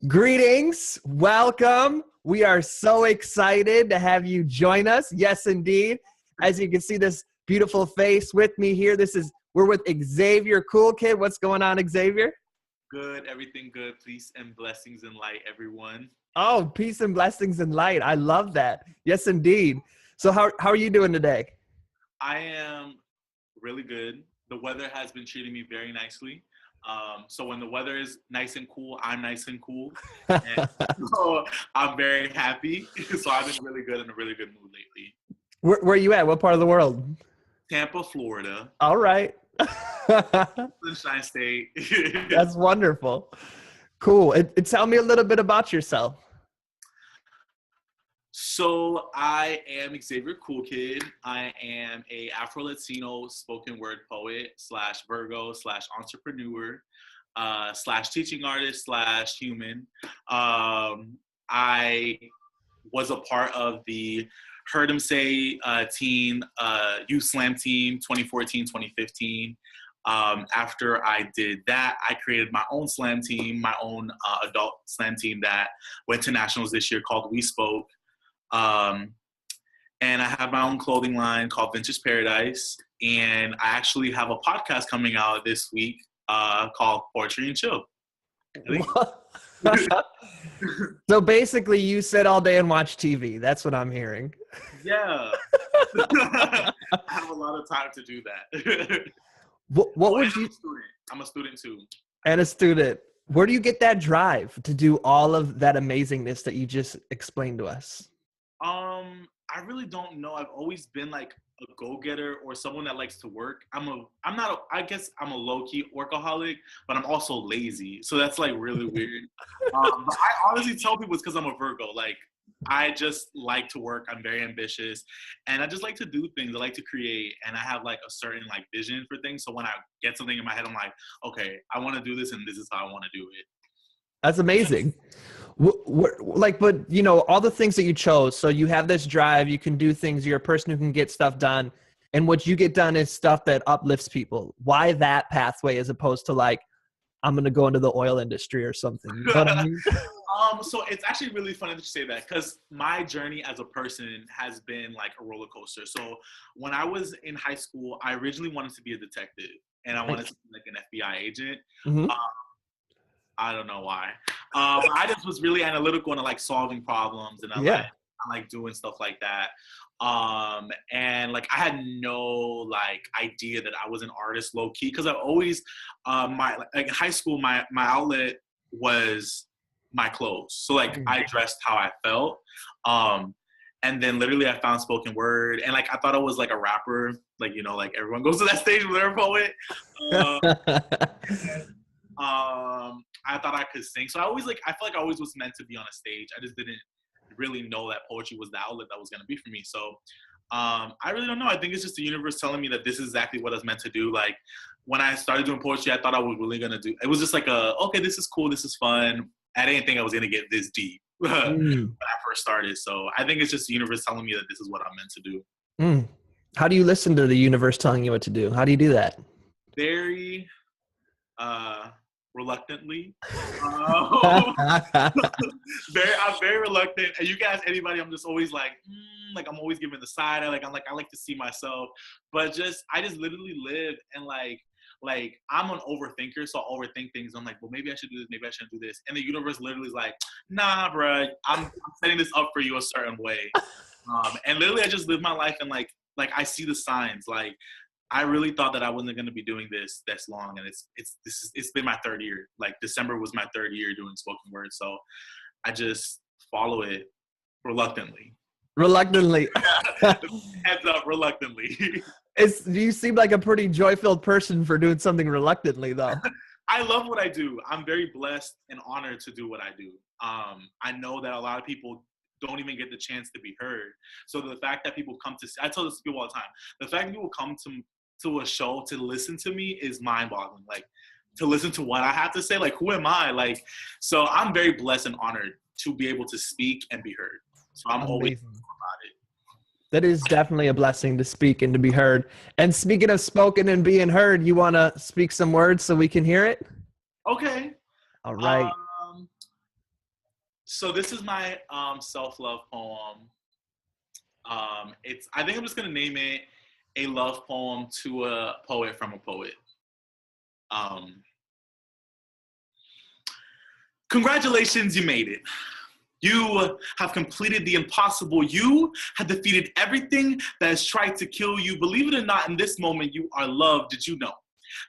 Greetings. Welcome. We are so excited to have you join us. Yes, indeed. As you can see this beautiful face with me here, we're with Xavier CoolKid. What's going on, Xavier? Good, everything good. Peace and blessings and light, everyone. Oh, peace and blessings and light. I love that. Yes, indeed. So how are you doing today? I am really good. The weather has been treating me very nicely. So when the weather is nice and cool, I'm nice and cool. And so I'm very happy. So I've been really good in a really good mood lately. Where are you at? What part of the world? Tampa, Florida. All right. Sunshine State. That's wonderful. Cool. And tell me a little bit about yourself. So I am Xavier CoolKid. I am a Afro-Latino spoken word poet / Virgo / entrepreneur / teaching artist / human. I was a part of the Heard 'em Say teen youth slam team 2014-2015. After I did that, I created my own slam team, my own adult slam team that went to nationals this year called We Spoke. And I have my own clothing line called Vintage Paradise. And I actually have a podcast coming out this week called Poetry and Chill. So basically you sit all day and watch TV. That's what I'm hearing. Yeah. I have a lot of time to do that. What would you... I'm a student too. And a student. Where do you get that drive to do all of that amazingness that you just explained to us? I really don't know. I've always been like a go-getter or someone that likes to work. I guess I'm a low-key workaholic, but I'm also lazy. So that's like really weird. But I honestly tell people it's because I'm a Virgo. Like, I just like to work. I'm very ambitious and I just like to do things. I like to create and I have like a certain like vision for things. So when I get something in my head, I'm like, okay, I want to do this and this is how I want to do it. That's amazing. But you know, all the things that you chose, so you have this drive, you can do things, you're a person who can get stuff done. And what you get done is stuff that uplifts people. Why that pathway as opposed to like, I'm going to go into the oil industry or something? You know what I mean? So it's actually really funny that you say that because my journey as a person has been like a roller coaster. So when I was in high school, I originally wanted to be a detective and I wanted to be like an FBI agent. Mm-hmm. I don't know why. I just was really analytical and like solving problems and I like doing stuff like that. And like I had no like idea that I was an artist low key because I always in high school my outlet was my clothes. So like I dressed how I felt. And then literally I found spoken word and like I thought I was like a rapper, like you know, like everyone goes to that stage when they're a poet. I thought I could sing. So I feel like I always was meant to be on a stage. I just didn't really know that poetry was the outlet that was going to be for me. So I really don't know. I think it's just the universe telling me that this is exactly what I was meant to do. Like when I started doing poetry, I thought I was really going to do, it was just like okay, this is cool. This is fun. I didn't think I was going to get this deep when I first started. So I think it's just the universe telling me that this is what I'm meant to do. How do you listen to the universe telling you what to do? How do you do that? Very, reluctantly. I'm very reluctant. And you can ask anybody, I'm just always like I'm always giving the side. I like to see myself. But I just literally live and like I'm an overthinker, so I overthink things. I'm like, well, maybe I should do this, maybe I shouldn't do this. And the universe literally is like, nah, bro, I'm setting this up for you a certain way. And literally I just live my life and like I see the signs. Like I really thought that I wasn't going to be doing this long, and it's been my third year. Like December was my third year doing spoken word, so I just follow it reluctantly. Reluctantly. Heads up, reluctantly. You seem like a pretty joy-filled person for doing something reluctantly, though. I love what I do. I'm very blessed and honored to do what I do. I know that a lot of people don't even get the chance to be heard. So the fact that people come to, I tell this to people all the time, the fact that people come to a show to listen to me is mind-boggling. Like to listen to what I have to say, like who am I? Like, so I'm very blessed and honored to be able to speak and be heard. So I'm always about it. That is definitely a blessing to speak and to be heard. And speaking of spoken and being heard, you want to speak some words so we can hear it? Okay. All right. So this is my self-love poem. I think I'm just gonna name it a love poem to a poet from a poet. Um, Congratulations, you made it. You have completed the impossible. You have defeated everything that has tried to kill you. Believe it or not, in this moment, you are loved. Did you know?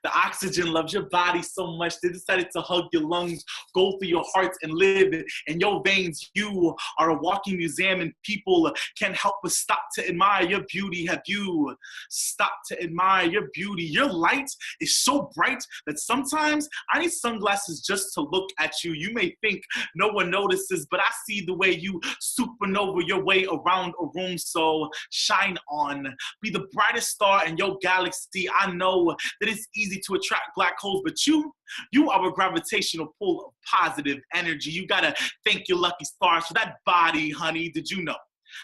The oxygen loves your body so much, they decided to hug your lungs, go through your heart, and live in your veins. You are a walking museum, and people can't help but stop to admire your beauty. Have you stopped to admire your beauty? Your light is so bright that sometimes I need sunglasses just to look at you. You may think no one notices, but I see the way you supernova your way around a room. So shine on, be the brightest star in your galaxy. I know that it's easy to attract black holes, but you are a gravitational pull of positive energy. You gotta thank your lucky stars for that body, honey. Did you know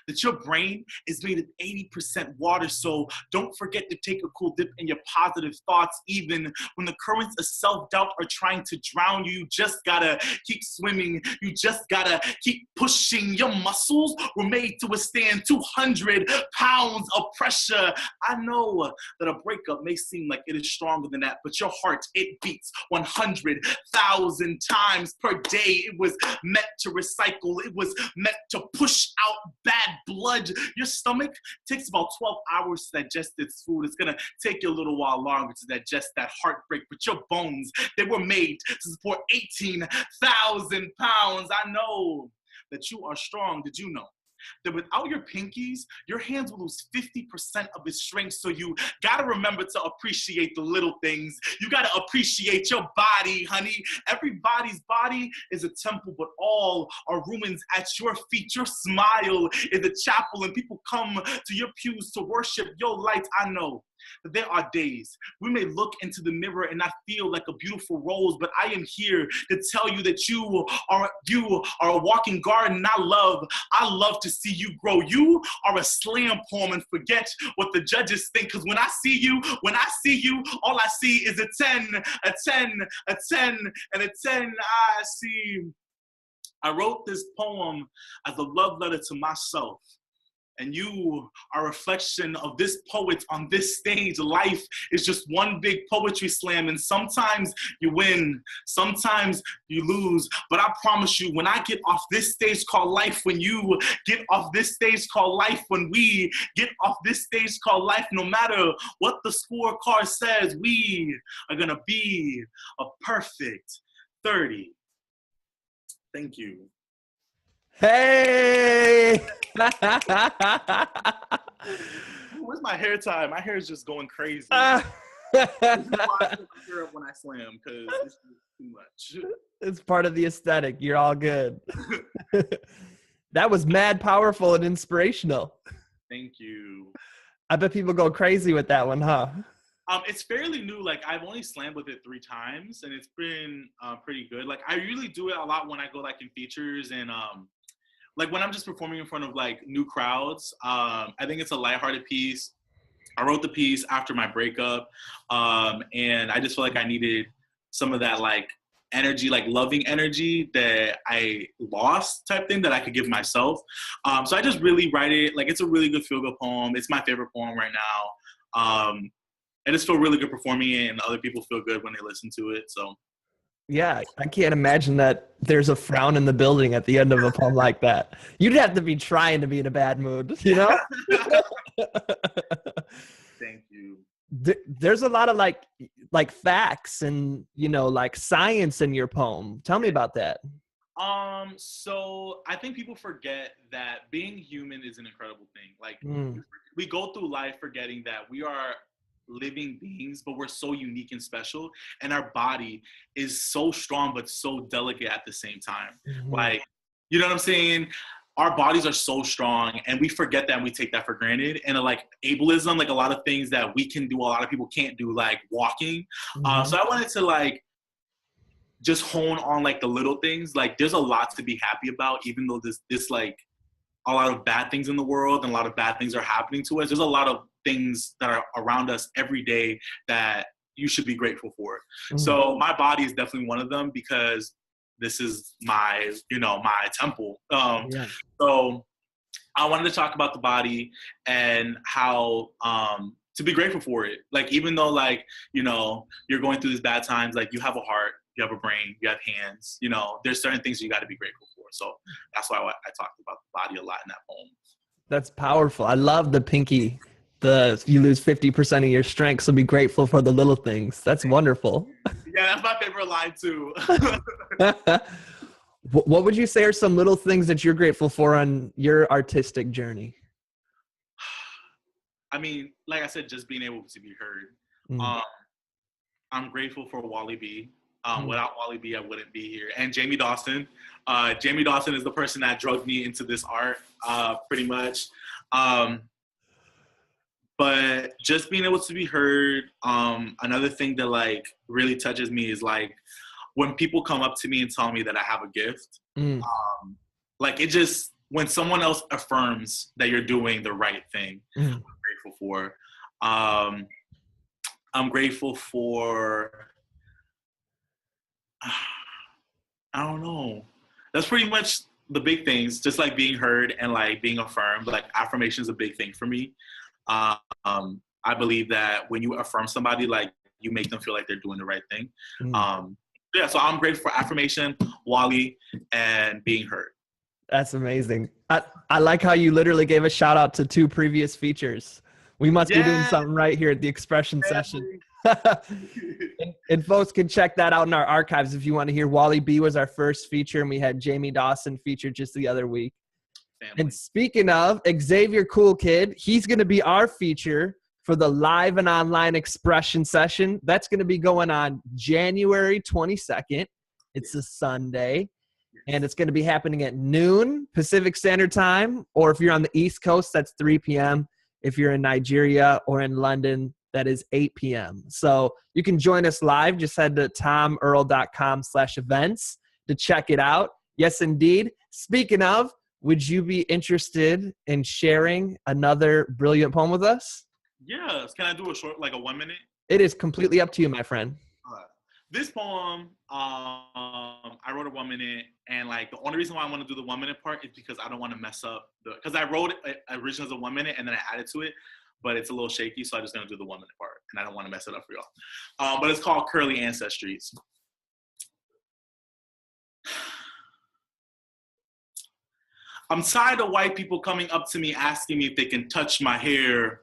that your brain is made of 80% water? So don't forget to take a cool dip in your positive thoughts. Even when the currents of self-doubt are trying to drown you, you just gotta keep swimming. You just gotta keep pushing. Your muscles were made to withstand 200 pounds of pressure. I know that a breakup may seem like it is stronger than that, but your heart, it beats 100,000 times per day. It was meant to recycle. It was meant to push out bad blood. Your stomach takes about 12 hours to digest its food. It's gonna take you a little while longer to digest that heartbreak, but your bones, they were made to support 18,000 pounds. I know that you are strong. Did you know that without your pinkies, your hands will lose 50% of its strength? So you gotta remember to appreciate the little things. You gotta appreciate your body, honey. Everybody's body is a temple, but all are ruins at your feet. Your smile is a chapel, and people come to your pews to worship your light. I know that there are days we may look into the mirror and not feel like a beautiful rose, but I am here to tell you that you are a walking garden. I love to see you grow. You are a slam poem, and forget what the judges think, because when I see you, all I see is a 10, a 10, a 10, and a 10. I wrote this poem as a love letter to myself. And you are a reflection of this poet on this stage. Life is just one big poetry slam, and sometimes you win, sometimes you lose. But I promise you, when I get off this stage called life, when you get off this stage called life, when we get off this stage called life, no matter what the scorecard says, we are gonna be a perfect 30. Thank you. Hey! Where's my hair tie? My hair is just going crazy. This is why I put my hair up when I slam, because this is too much. It's part of the aesthetic. You're all good. That was mad powerful and inspirational. Thank you. I bet people go crazy with that one, huh? It's fairly new. Like, I've only slammed with it 3 times, and it's been pretty good. Like, I usually do it a lot when I go like in features, and like when I'm just performing in front of like new crowds. I think it's a lighthearted piece. I wrote the piece after my breakup, and I just feel like I needed some of that like energy, like loving energy that I lost type thing that I could give myself. So I just really write it. Like, it's a really good feel-good poem. It's my favorite poem right now. I just feel really good performing it, and other people feel good when they listen to it. So. Yeah, I can't imagine that there's a frown in the building at the end of a poem like that. You'd have to be trying to be in a bad mood, you know? Thank you. There's a lot of like facts and, you know, like science in your poem. Tell me about that. So I think people forget that being human is an incredible thing. Like, we go through life forgetting that we are living beings, but we're so unique and special, and our body is so strong but so delicate at the same time. Like, you know what I'm saying? Our bodies are so strong, and we forget that, and we take that for granted. And like ableism, like a lot of things that we can do, a lot of people can't do, like walking. So I wanted to like just hone on like the little things. Like, there's a lot to be happy about, even though this like a lot of bad things in the world and a lot of bad things are happening to us. There's a lot of things that are around us every day that you should be grateful for. So my body is definitely one of them, because this is my, my temple. Yeah. So I wanted to talk about the body and how to be grateful for it. Like, even though, like, you're going through these bad times, like, you have a heart, you have a brain, you have hands, there's certain things you got to be grateful for. So that's why I talked about the body a lot in that poem. That's powerful. I love the pinky. You lose 50% of your strength, so be grateful for the little things. That's wonderful. Yeah, that's my favorite line too. What would you say are some little things that you're grateful for on your artistic journey? I mean, like I said, just being able to be heard. Mm. I'm grateful for Wally B. Without Wally B, I wouldn't be here. And Jamie Dawson. Jamie Dawson is the person that drugged me into this art, pretty much. But just being able to be heard. Another thing that, like, really touches me is, like, when people come up to me and tell me that I have a gift. Like, it just, when someone else affirms that you're doing the right thing, I'm grateful for. I'm grateful for, I don't know. That's pretty much the big things, just like being heard and, like, being affirmed. Like, affirmation is a big thing for me. I believe that when you affirm somebody, like, you make them feel like they're doing the right thing. Yeah, so I'm grateful for affirmation, Wally, and being heard. That's amazing. I like how you literally gave a shout out to 2 previous features. We must be doing something right here at the expression session. and folks can check that out in our archives if you want to hear. Wally B was our first feature, and we had Jamie Dawson featured just the other week. Family. And speaking of Xavier CoolKid, he's going to be our feature for the live and online expression session. That's going to be going on January 22nd. It's a Sunday. And it's going to be happening at noon Pacific Standard Time. Or if you're on the East Coast, that's 3 p.m. If you're in Nigeria or in London, that is 8 p.m. So you can join us live. Just head to tomearl.com/events to check it out. Yes, indeed. Speaking of, would you be interested in sharing another brilliant poem with us? Yes. Can I do a short, like a 1 minute? It is completely up to you, my friend. This poem, I wrote a 1 minute, and, like, the only reason why I want to do the 1 minute part is because I don't want to mess up because I wrote it originally as a 1 minute and then I added to it, but it's a little shaky, so I'm just gonna do the 1 minute part, and I don't want to mess it up for y'all. But it's called Curly Ancestries. I'm tired of white people coming up to me asking me if they can touch my hair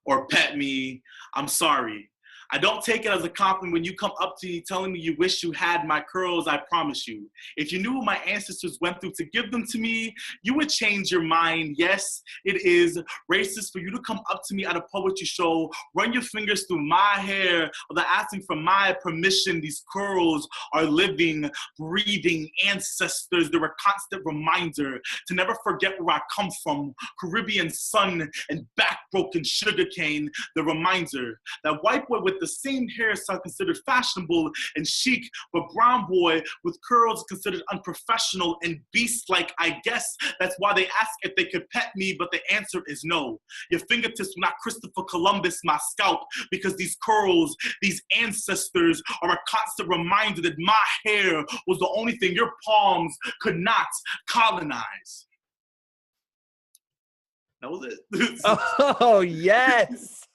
or pet me. I'm sorry. I don't take it as a compliment when you come up to me telling me you wish you had my curls, I promise you. If you knew what my ancestors went through to give them to me, you would change your mind. Yes, it is racist for you to come up to me at a poetry show, run your fingers through my hair, without asking for my permission. These curls are living, breathing ancestors. They're a constant reminder to never forget where I come from. Caribbean sun and back-broken sugarcane. The reminder that white boy with the same hairstyle considered fashionable and chic, but brown boy with curls considered unprofessional and beast-like. I guess that's why they ask if they could pet me, but the answer is no. Your fingertips were not Christopher Columbus, my scalp, because these curls, these ancestors are a constant reminder that my hair was the only thing your palms could not colonize. That was it. Oh, yes.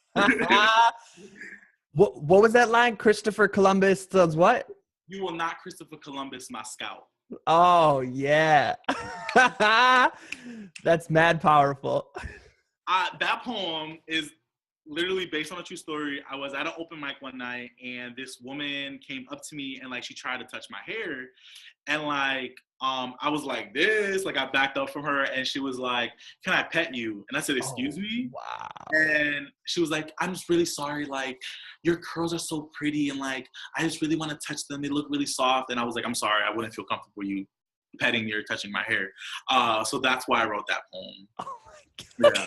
What was that line? Christopher Columbus does what? You will not Christopher Columbus my scalp. Oh, yeah. That's mad powerful. That poem is literally based on a true story. I was at an open mic one night, and this woman came up to me, and, like, she tried to touch my hair. And, like, I was like this, like, I backed up from her, and she was like, "Can I pet you?" And I said, "Excuse me?" Wow. And she was like, "I'm just really sorry, like, your curls are so pretty, and, like, I just really want to touch them. They look really soft." And I was like, "I'm sorry, I wouldn't feel comfortable you petting me or touching my hair." So that's why I wrote that poem. Oh my God. Yeah.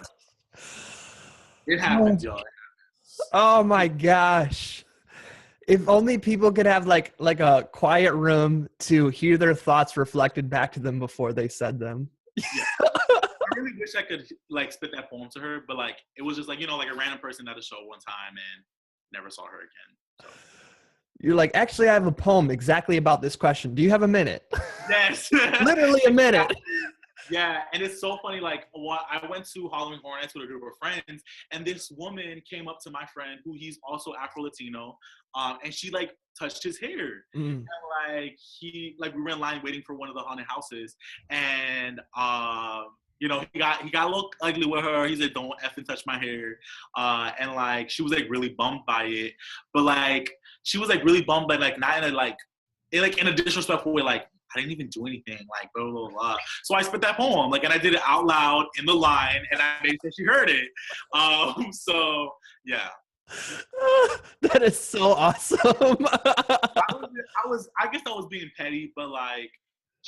It happens, y'all. Oh my gosh. If only people could have like a quiet room to hear their thoughts reflected back to them before they said them. Yeah. I really wish I could, like, spit that poem to her, but, like, it was just like, like a random person at a show one time and never saw her again. So. You're like, actually, I have a poem exactly about this question. Do you have a minute? Yes. Literally a minute. Yeah, and it's so funny. Like, I went to Halloween Horror Nights with a group of friends, and this woman came up to my friend, who he's also Afro-Latino, and she like touched his hair, and like we were in line waiting for one of the haunted houses, and you know, he got a little ugly with her. He said, "Don't effing touch my hair," and like she was like really bummed by it, but like she was like really bummed, but like not in a disrespectful way, like, I didn't even do anything, like, blah, blah, blah. So I spit that poem, like, and I did it out loud in the line, and I made sure she heard it. So, yeah. That is so awesome. I guess I was being petty, but, like,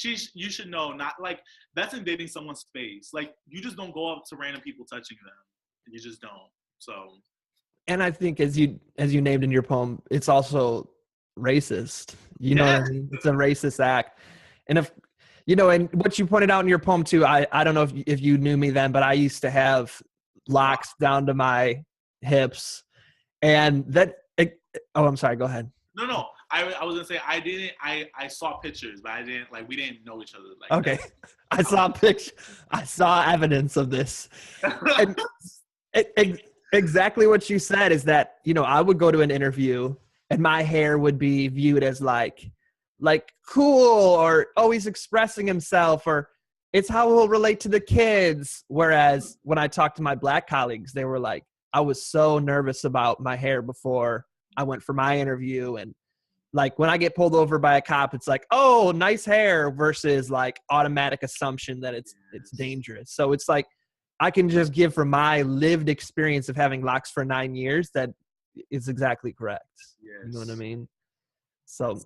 you should know, not, like, that's invading someone's space. Like, you just don't go up to random people touching them. You just don't, so. And I think as you named in your poem, it's also racist. You know what I mean? It's a racist act. And if you know, and what you pointed out in your poem too, I don't know if you knew me then, but I used to have locks down to my hips, and oh, I'm sorry, go ahead. No, I was gonna say I saw pictures, but I didn't, like, we didn't know each other like okay that. I saw evidence of this. And exactly what you said is that, you know, I would go to an interview and my hair would be viewed as like cool, or he's expressing himself, or it's how he'll relate to the kids. Whereas when I talked to my Black colleagues, they were like, I was so nervous about my hair before I went for my interview. And like when I get pulled over by a cop, it's like, oh, nice hair, versus like automatic assumption that it's dangerous. So it's like, I can just give from my lived experience of having locks for 9 years that is exactly correct. Yes. You know what I mean? So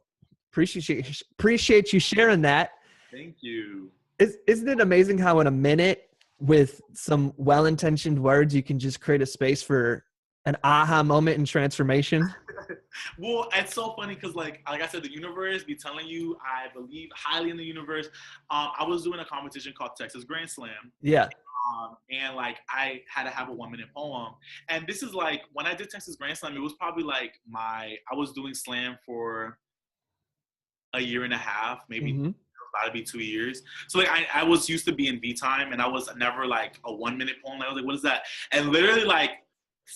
appreciate you sharing that. Thank you. Isn't it amazing how in a minute with some well-intentioned words, you can just create a space for an aha moment and transformation? Well, it's so funny because like I said, the universe be telling you, I believe highly in the universe. I was doing a competition called Texas Grand Slam. Yeah. And like I had to have a 1-minute poem. And this is like, when I did Texas Grand Slam, it was probably like I was doing slam for a year and a half, maybe about to be 2 years. So like I was used to being V time, and I was never like a 1-minute poem. I was like, what is that? And literally like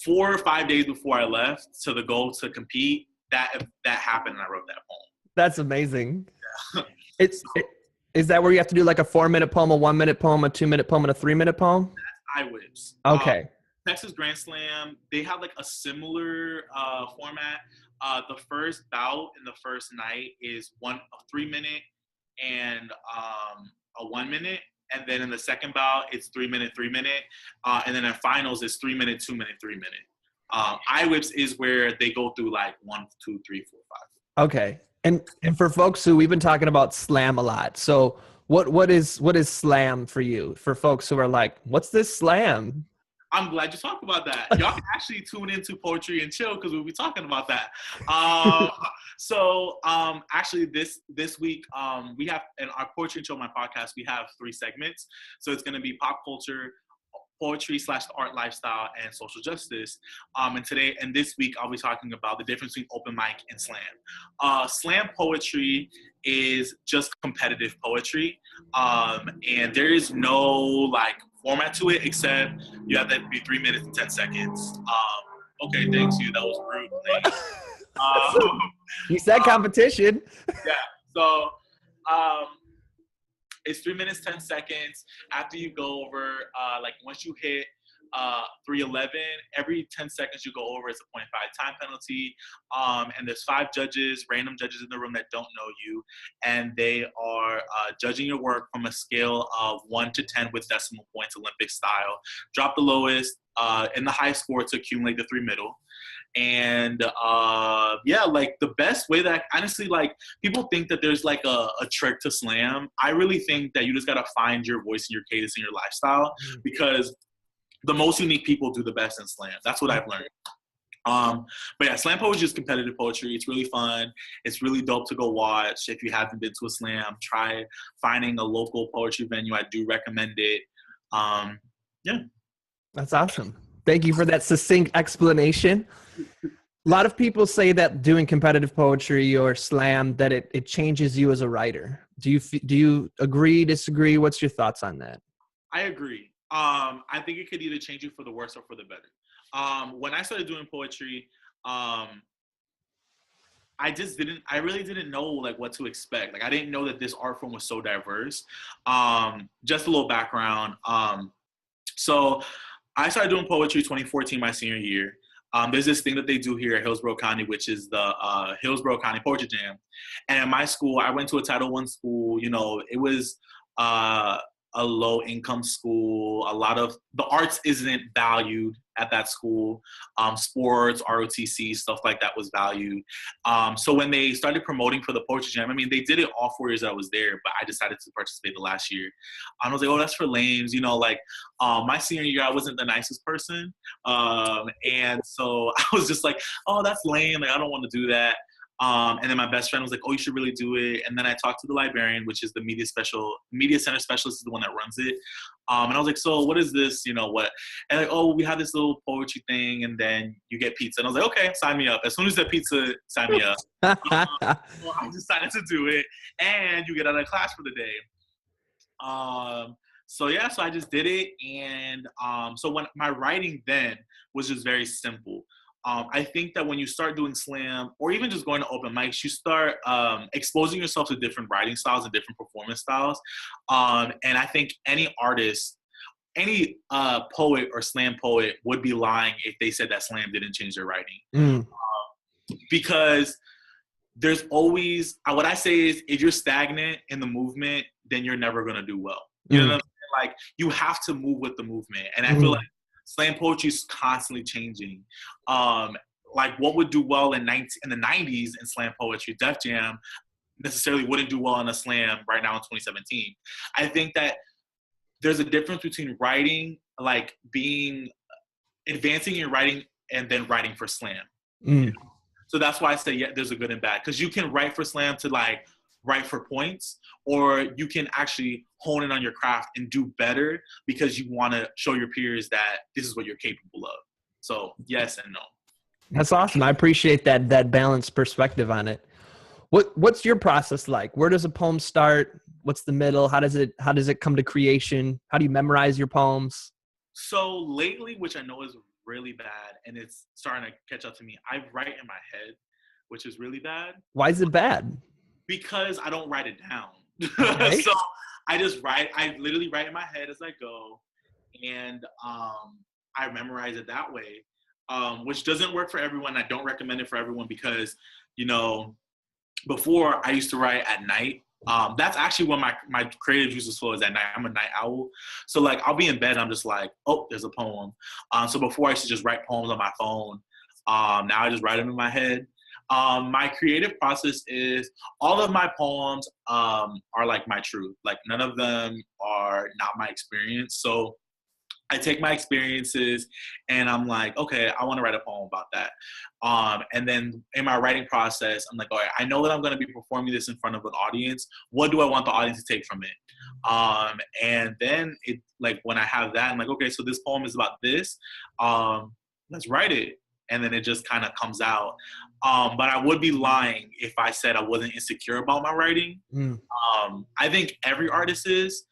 4 or 5 days before I left to the goal to compete, that happened, and I wrote that poem. That's amazing. Yeah. Is that where you have to do like a 4-minute poem, a 1-minute poem, a 2-minute poem, and a 3-minute poem? That's iWhips. Okay. Texas Grand Slam, they have like a similar format. The first bout in the first night is a 3-minute and a 1-minute. And then in the second bout, it's 3-minute, 3-minute. And then at finals, it's 3-minute, 2-minute, 3-minute. iWhips is where they go through like 1, 2, 3, 4, 5. Okay. And for folks who, we've been talking about slam a lot. So what is slam for you? For folks who are like, what's this slam? I'm glad you talked about that. Y'all can actually tune into Poetry and Chill because we'll be talking about that. So actually this week we have, in our Poetry and Chill, my podcast, we have 3 segments. So it's going to be pop culture, poetry/art lifestyle, and social justice. And this week I'll be talking about the difference between open mic and slam. Slam poetry is just competitive poetry, and there is no like format to it, except you have to be 3 minutes and 10 seconds. Okay, thanks you. That was rude. You said competition. Yeah. So it's 3 minutes, 10 seconds. After you go over, like once you hit 3:11, every 10 seconds you go over, it's a 0.5 time penalty. And there's 5 judges, random judges in the room that don't know you, and they are judging your work from a scale of 1 to 10 with decimal points, Olympic style. Drop the lowest and the high score to accumulate the 3 middle. And yeah, like the best way that honestly, like people think that there's like a trick to slam. I really think that you just gotta find your voice and your cadence and your lifestyle, because the most unique people do the best in slam. That's what I've learned. But yeah, slam poetry is competitive poetry. It's really fun. It's really dope to go watch. If you haven't been to a slam, try finding a local poetry venue. I do recommend it. Yeah. That's awesome. Thank you for that succinct explanation. A lot of people say that doing competitive poetry or slam, that it changes you as a writer. Do you agree, disagree? What's your thoughts on that? I agree. I think it could either change you for the worse or for the better. When I started doing poetry, um, I really didn't know like what to expect. Like I didn't know that this art form was so diverse. Just a little background. So I started doing poetry 2014, my senior year. There's this thing that they do here at Hillsborough County, which is the Hillsborough County Poetry Jam. And at my school, I went to a Title I school. You know, it was uh, a low income school. A lot of the arts isn't valued at that school. Sports, ROTC, stuff like that was valued. So when they started promoting for the Poetry Jam, I mean, they did it all 4 years that I was there, but I decided to participate the last year. I was like, oh, that's for lames. You know, like my senior year, I wasn't the nicest person. And so I was just like, oh, that's lame. Like, I don't want to do that. And then my best friend was like, oh, you should really do it. And then I talked to the librarian, which is the media center specialist is the one that runs it. And I was like, so what is this? You know what? And like, oh, we have this little poetry thing and then you get pizza. And I was like, okay, sign me up. As soon as that pizza, sign me up. Well, I decided to do it and you get out of class for the day. So yeah, so I just did it. And so when my writing then was just very simple. I think that when you start doing slam or even just going to open mics, you start exposing yourself to different writing styles and different performance styles. And I think any artist, any poet or slam poet would be lying if they said that slam didn't change their writing. Because there's always, what I say is if you're stagnant in the movement, then you're never going to do well. You know what I'm saying? Like you have to move with the movement. And I feel like slam poetry is constantly changing. Like what would do well in the 90s in slam poetry, Def Jam, necessarily wouldn't do well in a slam right now in 2017. I think that there's a difference between writing, like advancing your writing and then writing for slam. You know? So that's why I say, yeah, there's a good and bad. Because you can write for slam to like write for points, or you can actually hone in on your craft and do better because you want to show your peers that this is what you're capable of. So yes and no. That's awesome. I appreciate that balanced perspective on it. What's your process like? Where does a poem start? What's the middle? How does it come to creation? How do you memorize your poems? So lately, which I know is really bad and it's starting to catch up to me, I write in my head, which is really bad. Why is it bad? Because I don't write it down. Okay. So I just write. I literally write in my head as I go, and I memorize it that way, which doesn't work for everyone. I don't recommend it for everyone because, you know, before I used to write at night. That's actually when my creative juices flow is at night. I'm a night owl. So like I'll be in bed and I'm just like, oh, there's a poem. So before I used to just write poems on my phone. Now I just write them in my head. My creative process is all of my poems are like my truth. Like none of them are not my experience. So I take my experiences and I'm like, okay, I want to write a poem about that. And then in my writing process, I'm like, all right, I know that I'm going to be performing this in front of an audience. What do I want the audience to take from it? And then it like when I have that, I'm like, okay, so this poem is about this. Let's write it. And then it just kind of comes out. But I would be lying if I said I wasn't insecure about my writing. I think every artist is.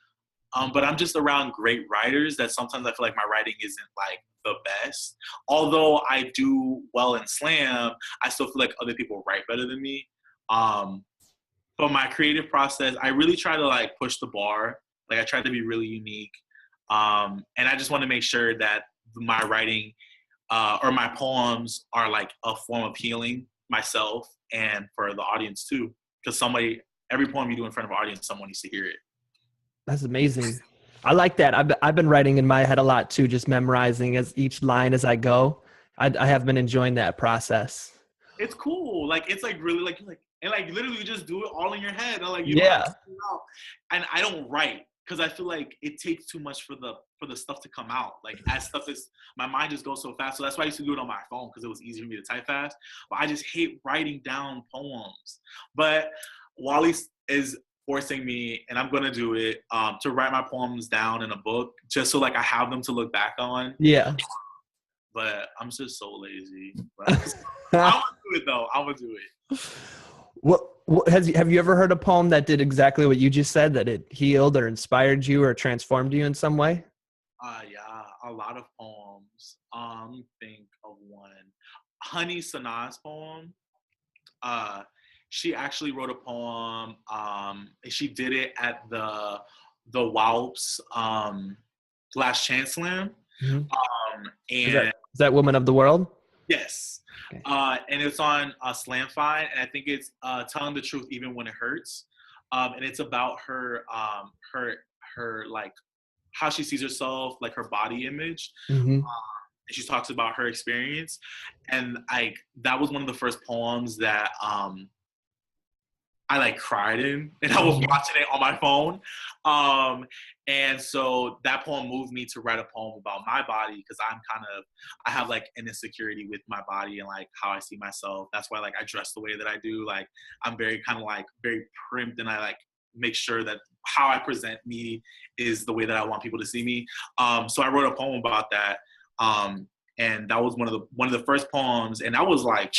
But I'm just around great writers that sometimes I feel like my writing isn't like the best. Although I do well in slam, I still feel like other people write better than me. But my creative process, I really try to like push the bar. Like I try to be really unique. And I just want to make sure that my writing or my poems are like a form of healing myself and for the audience too. Because every poem you do in front of an audience, someone needs to hear it. That's amazing. I like that. I've been writing in my head a lot too, just memorizing as each line as I go. I have been enjoying that process. It's cool. Like it's like really like you're like and like literally you just do it all in your head. And like and I don't write because I feel like it takes too much for the stuff to come out. Like as stuff is my mind just goes so fast. So that's why I used to do it on my phone because it was easier for me to type fast. But I just hate writing down poems. But Wally is forcing me, and I'm gonna do it, to write my poems down in a book, just so like I have them to look back on. Yeah. but I'm just so lazy. But I'm gonna do it though. I'm gonna do it. Have you ever heard a poem that did exactly what you just said, that it healed or inspired you or transformed you in some way? Yeah, a lot of poems. Think of one. Honey Sanaa's poem. She actually wrote a poem. She did it at the WALP's Last Chance Slam. Mm-hmm. And is that Woman of the World? Yes. Okay. And it's on Slamfy, and I think it's telling the truth even when it hurts. And it's about her like how she sees herself, like her body image. Mm-hmm. And she talks about her experience, and that was one of the first poems that I like cried in, and I was watching it on my phone. And so that poem moved me to write a poem about my body, because I have like an insecurity with my body and like how I see myself. That's why like I dress the way that I do. Like I'm very kind of like very primed, and I like make sure that how I present me is the way that I want people to see me. So I wrote a poem about that. And that was one of the first poems, and that was like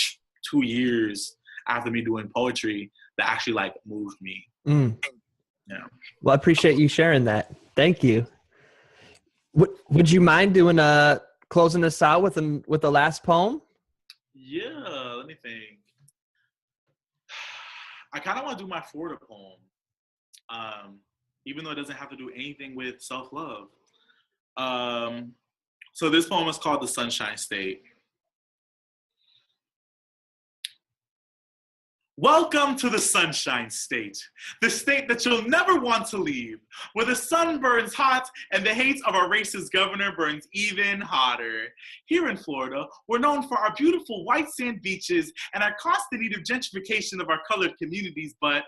2 years after me doing poetry, that actually like moved me. Yeah. Well, I appreciate you sharing that. Thank you. Would you mind doing closing us out with the last poem? Yeah, let me think. I kind of want to do my Florida poem, even though it doesn't have to do anything with self-love. So this poem is called The Sunshine State. Welcome to the Sunshine State, the state that you'll never want to leave, where the sun burns hot and the hate of our racist governor burns even hotter. Here in Florida, we're known for our beautiful white sand beaches and our constant need of gentrification of our colored communities, but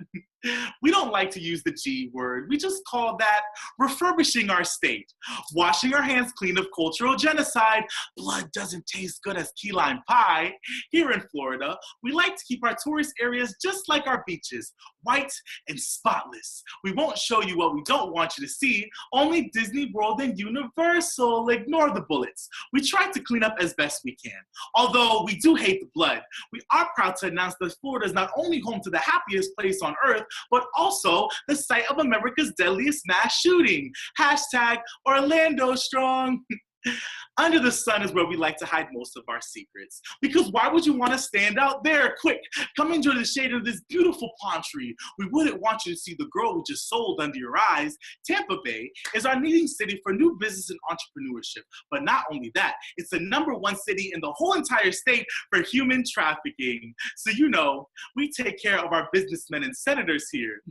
we don't like to use the G word. We just call that refurbishing our state, washing our hands clean of cultural genocide. Blood doesn't taste good as key lime pie. Here in Florida, we like to keep our tourist areas just like our beaches, white and spotless. We won't show you what we don't want you to see, only Disney World and Universal. Ignore the bullets. We try to clean up as best we can. Although we do hate the blood, we are proud to announce that Florida is not only home to the happiest place on earth, but also the site of America's deadliest mass shooting. Hashtag Orlando Strong. Under the sun is where we like to hide most of our secrets. Because why would you want to stand out there? Quick, come enjoy the shade of this beautiful palm tree. We wouldn't want you to see the girl we just sold under your eyes. Tampa Bay is our leading city for new business and entrepreneurship. But not only that, it's the #1 city in the whole entire state for human trafficking. So you know, we take care of our businessmen and senators here.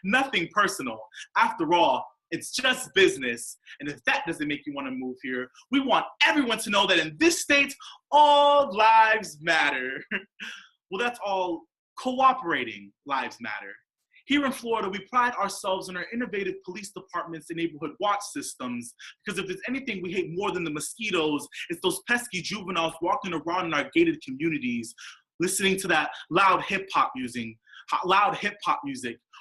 Nothing personal. After all, it's just business. And if that doesn't make you want to move here, we want everyone to know that in this state, all lives matter. Well, that's all cooperating lives matter. Here in Florida, we pride ourselves in our innovative police departments and neighborhood watch systems, because if there's anything we hate more than the mosquitoes, it's those pesky juveniles walking around in our gated communities, listening to that loud hip-hop music,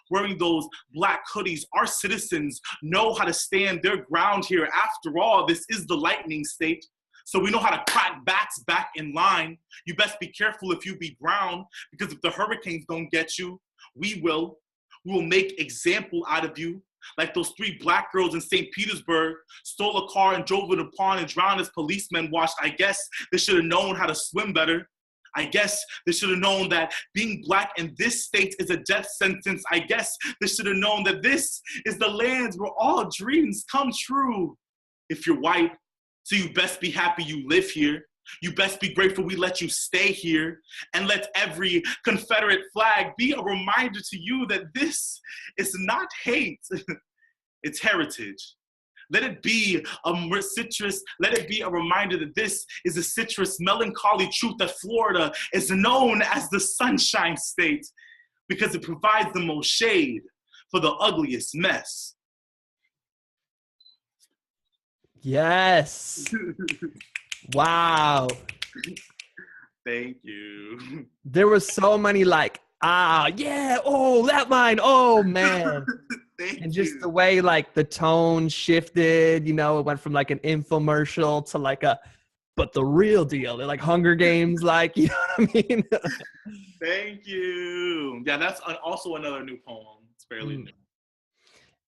wearing those black hoodies. Our citizens know how to stand their ground here. After all, this is the lightning state. So we know how to crack bats back in line. You best be careful if you be brown, because if the hurricanes don't get you, we will. We will make example out of you. Like those 3 black girls in St. Petersburg, stole a car and drove it upon and drowned as policemen watched. I guess they should have known how to swim better. I guess they should have known that being black in this state is a death sentence. I guess they should have known that this is the land where all dreams come true. If you're white, so you best be happy you live here. You best be grateful we let you stay here. And let every Confederate flag be a reminder to you that this is not hate, it's heritage. Let it be a reminder that this is a citrus, melancholy truth that Florida is known as the Sunshine State, because it provides the most shade for the ugliest mess. Yes. Wow. Thank you. There was so many like, yeah, oh, that line, oh man. And just the way like the tone shifted, you know, it went from like an infomercial to like a but the real deal. They're like Hunger Games, like, you know what I mean? Thank you. Yeah, that's also another new poem. It's fairly new.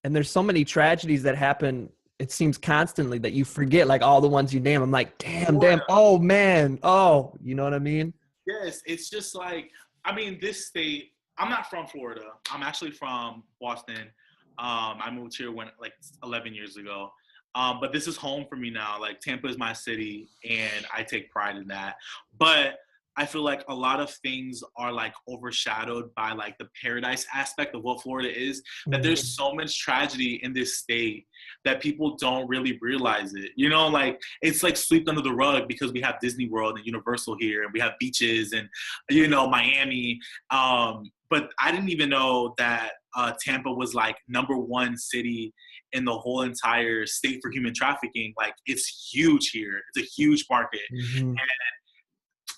And there's so many tragedies that happen, it seems constantly, that you forget, like all the ones you name. I'm like, damn, oh man, oh, you know what I mean? Yes, it's just like, I mean, this state, I'm not from Florida. I'm actually from Boston. I moved here when like 11 years ago. But this is home for me now. Like Tampa is my city and I take pride in that. But I feel like a lot of things are like overshadowed by like the paradise aspect of what Florida is, that there's so much tragedy in this state that people don't really realize it. You know, like it's like swept under the rug because we have Disney World and Universal here and we have beaches and, you know, Miami. But I didn't even know that Tampa was like #1 city in the whole entire state for human trafficking. Like it's huge here. It's a huge market. And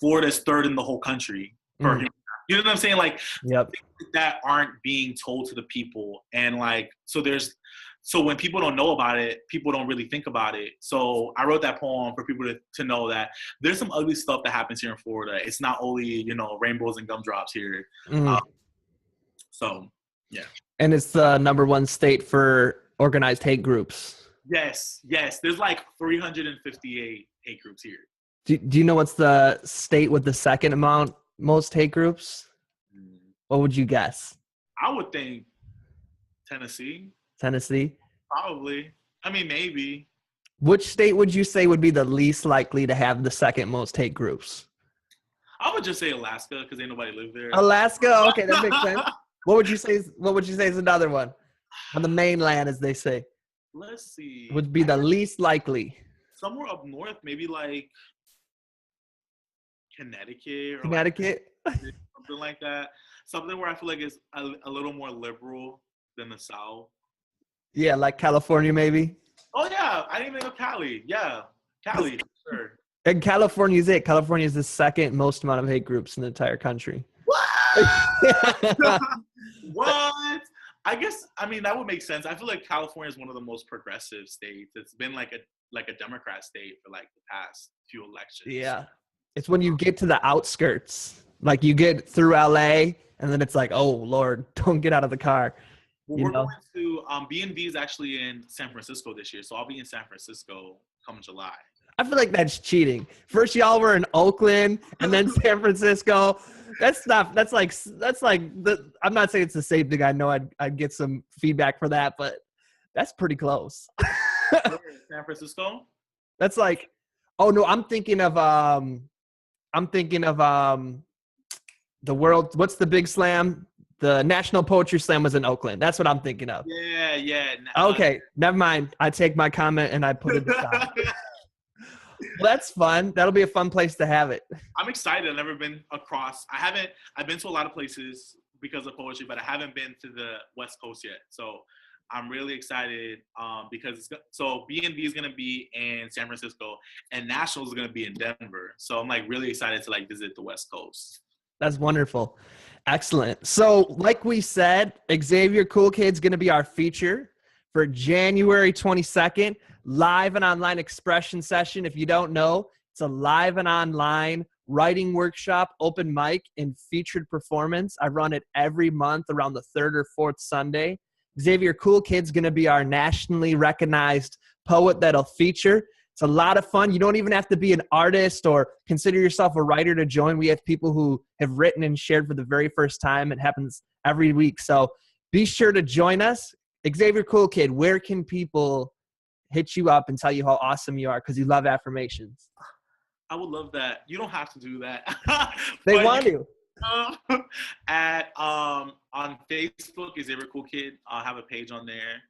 Florida's 3rd in the whole country for human trafficking. You know what I'm saying? Like that aren't being told to the people. And like, so when people don't know about it, people don't really think about it. So I wrote that poem for people to know that there's some ugly stuff that happens here in Florida. It's not only, you know, rainbows and gumdrops here. So, yeah. And it's the #1 state for organized hate groups. Yes. There's like 358 hate groups here. Do you know what's the state with the second most hate groups? What would you guess? I would think Tennessee. Tennessee? Probably. I mean, maybe. Which state would you say would be the least likely to have the second most hate groups? I would just say Alaska because ain't nobody live there. Alaska? Okay, that makes sense. What would you say is another one? On the mainland, as they say. Let's see. Would be the least likely. Somewhere up north, maybe like Connecticut. Or Connecticut? Like something like that. Something where I feel like it's a little more liberal than the South. Yeah, like California, maybe? Oh, yeah. I didn't even know Cali. Yeah. Cali, sure. And California's it. California is the second most amount of hate groups in the entire country. What? What? I guess, I mean, that would make sense. I feel like California is one of the most progressive states. It's been like a Democrat state for like the past few elections. Yeah. It's when you get to the outskirts, like you get through LA and then it's like, oh Lord, don't get out of the car. Well, we're going to, B&B is actually in San Francisco this year. So I'll be in San Francisco come July. I feel like that's cheating. First y'all were in Oakland and then San Francisco. I'm not saying it's the same thing. I know I'd get some feedback for that, but that's pretty close. San Francisco? That's like, oh no, I'm thinking of the world. What's the big slam? The National Poetry Slam was in Oakland. That's what I'm thinking of. Yeah. Okay, never mind. I take my comment and I put it aside. Well, that's fun. That'll be a fun place to have it. I'm excited. I've never been across. I've been to a lot of places because of poetry, but I haven't been to the West Coast yet. So I'm really excited because B&B is going to be in San Francisco and Nationals is going to be in Denver. So I'm like really excited to like visit the West Coast. That's wonderful. Excellent. So like we said, Xavier CoolKid is going to be our feature for January 22nd, live and online expression session. If you don't know, it's a live and online writing workshop, open mic, and featured performance. I run it every month around the 3rd or 4th Sunday. Xavier CoolKid is going to be our nationally recognized poet that'll feature. It's a lot of fun. You don't even have to be an artist or consider yourself a writer to join. We have people who have written and shared for the very first time. It happens every week. So be sure to join us. Xavier CoolKid, where can people hit you up and tell you how awesome you are because you love affirmations? I would love that. You don't have to do that. They want you. On Facebook is Xavier CoolKid. I'll have a page on there.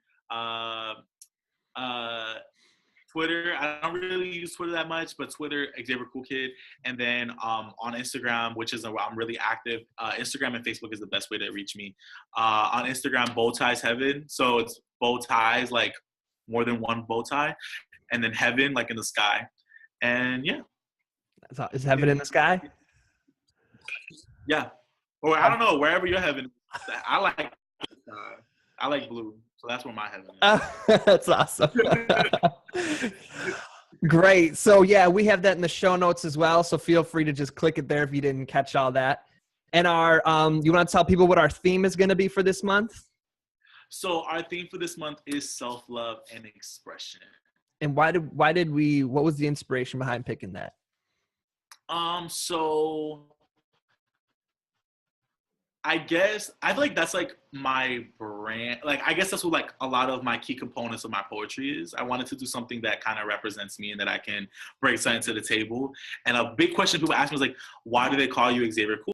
Twitter, I don't really use Twitter that much, but Twitter, Xavier CoolKid. And then on Instagram, which is where I'm really active, Instagram and Facebook is the best way to reach me. On Instagram, Bow Ties Heaven. So it's bow ties, like more than one bow tie. And then heaven, like in the sky. And yeah. Is heaven in the sky? Yeah. Or I don't know, wherever your heaven is. I like blue. So that's where my heaven is. That's awesome. Great. So yeah, we have that in the show notes as well. So feel free to just click it there if you didn't catch all that. And our, you want to tell people what our theme is going to be for this month? So our theme for this month is self-love and expression. And what was the inspiration behind picking that? So I guess I feel like that's like my brand. Like I guess that's what like a lot of my key components of my poetry is. I wanted to do something that kind of represents me and that I can bring something to the table. And a big question people ask me is like, why do they call you Xavier Cool?